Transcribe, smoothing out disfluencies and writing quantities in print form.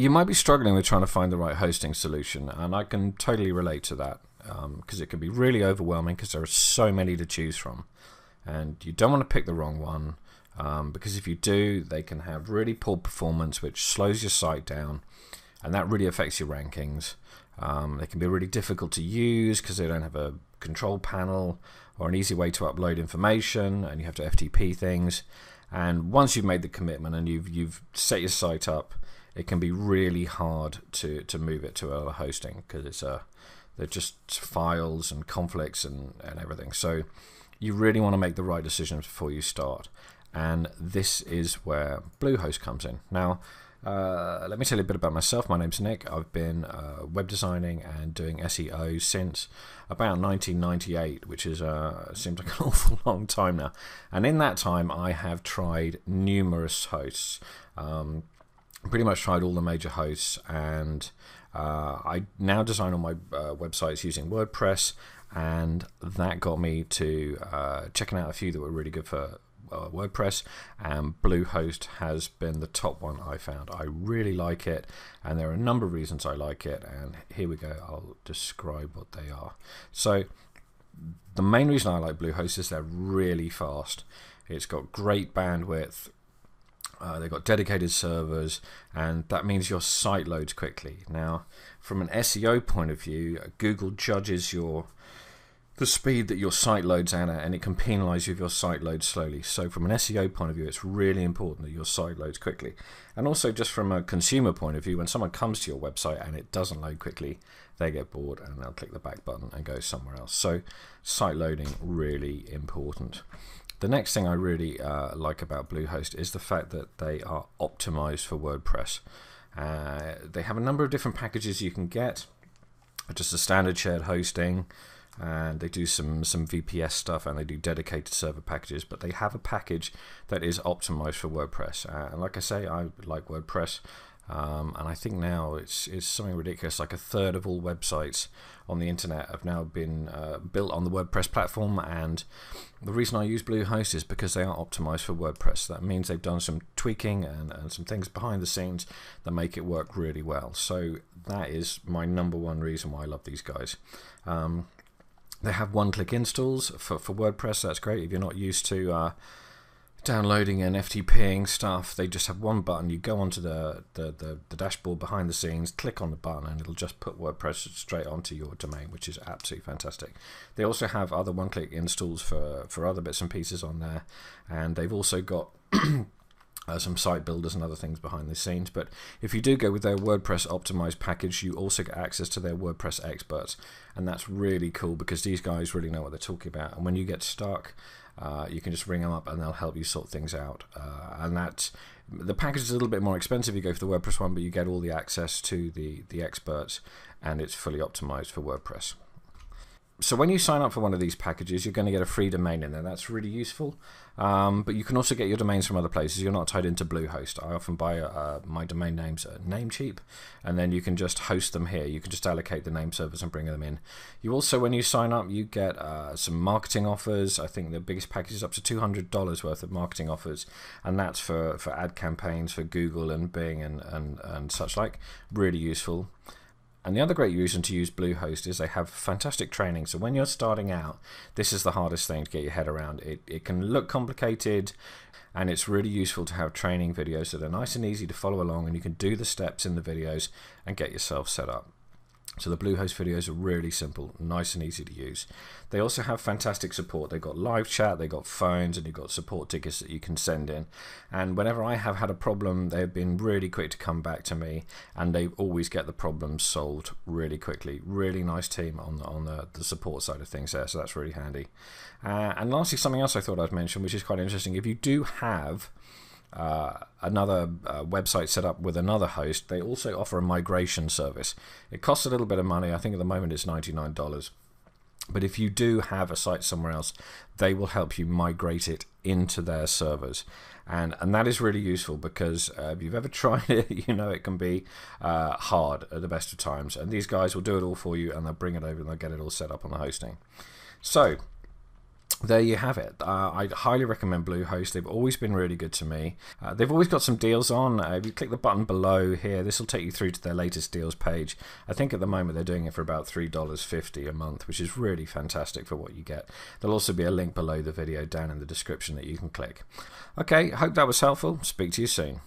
You might be struggling with trying to find the right hosting solution, and I can totally relate to that, because it can be really overwhelming because there are so many to choose from, and you don't want to pick the wrong one, because if you do, they can have really poor performance, which slows your site down, and that really affects your rankings. They can be really difficult to use because they don't have a control panel or an easy way to upload information, and you have to FTP things. And once you've made the commitment and you've set your site up, it can be really hard to move it to other hosting, because they're just files and conflicts and everything. So you really want to make the right decisions before you start, and this is where Bluehost comes in. Now, let me tell you a bit about myself. My name's Nick. I've been web designing and doing SEO since about 1998, which is seems like an awful long time now. And in that time, I have tried numerous hosts. Pretty much tried all the major hosts, and I now design all my websites using WordPress, and that got me to checking out a few that were really good for WordPress, and Bluehost has been the top one I found. I really like it, and there are a number of reasons I like it, and here we go. I'll describe what they are. So the main reason I like Bluehost is they're really fast. It's got great bandwidth. They've got dedicated servers, and that means your site loads quickly. Now, from an SEO point of view, Google judges the speed that your site loads at, and it can penalize you if your site loads slowly. So from an SEO point of view, it's really important that your site loads quickly. And also just from a consumer point of view, when someone comes to your website and it doesn't load quickly, they get bored and they'll click the back button and go somewhere else. So site loading, really important. The next thing I really like about Bluehost is the fact that they are optimized for WordPress. They have a number of different packages you can get, just a standard shared hosting, and they do some VPS stuff, and they do dedicated server packages, but they have a package that is optimized for WordPress. And like I say, I like WordPress. And I think now it's something ridiculous, like a third of all websites on the internet have now been built on the WordPress platform, and the reason I use Bluehost is because they are optimized for WordPress. That means they've done some tweaking and some things behind the scenes that make it work really well. So that is my number one reason why I love these guys. They have one-click installs for WordPress. That's great if you're not used to downloading and FTPing stuff. They just have one button. You go onto the dashboard behind the scenes, click on the button, and it'll just put WordPress straight onto your domain, which is absolutely fantastic. They also have other one-click installs for other bits and pieces on there, and they've also got some site builders and other things behind the scenes. But if you do go with their WordPress optimized package, you also get access to their WordPress experts, and that's really cool because these guys really know what they're talking about. And when you get stuck, you can just ring them up and they'll help you sort things out. And that the package is a little bit more expensive. You go for the WordPress one, but you get all the access to the experts, and it's fully optimized for WordPress. So when you sign up for one of these packages, you're going to get a free domain in there. That's really useful. But you can also get your domains from other places. You're not tied into Bluehost. I often buy my domain names at Namecheap, and then you can just host them here. You can just allocate the name servers and bring them in. You also, when you sign up, you get some marketing offers. I think the biggest package is up to $200 worth of marketing offers, and that's for ad campaigns for Google and Bing and such like. Really useful. And the other great reason to use Bluehost is they have fantastic training. So when you're starting out, this is the hardest thing to get your head around. It can look complicated, and it's really useful to have training videos that are nice and easy to follow along, and you can do the steps in the videos and get yourself set up. So the Bluehost videos are really simple, nice and easy to use. They also have fantastic support. They've got live chat, they've got phones, and you've got support tickets that you can send in. And whenever I have had a problem, they've been really quick to come back to me, and they always get the problems solved really quickly. Really nice team on the support side of things there, so that's really handy. And lastly, something else I thought I'd mention, which is quite interesting. If you do have another website set up with another host, they also offer a migration service. It costs a little bit of money. I think at the moment it's $99. But if you do have a site somewhere else, they will help you migrate it into their servers. And that is really useful because if you've ever tried it, you know it can be hard at the best of times. And these guys will do it all for you, and they'll bring it over and they'll get it all set up on the hosting. So there you have it. I'd highly recommend Bluehost. They've always been really good to me. They've always got some deals on. If you click the button below here, this will take you through to their latest deals page. I think at the moment they're doing it for about $3.50 a month, which is really fantastic for what you get. There'll also be a link below the video down in the description that you can click. Okay, hope that was helpful. Speak to you soon.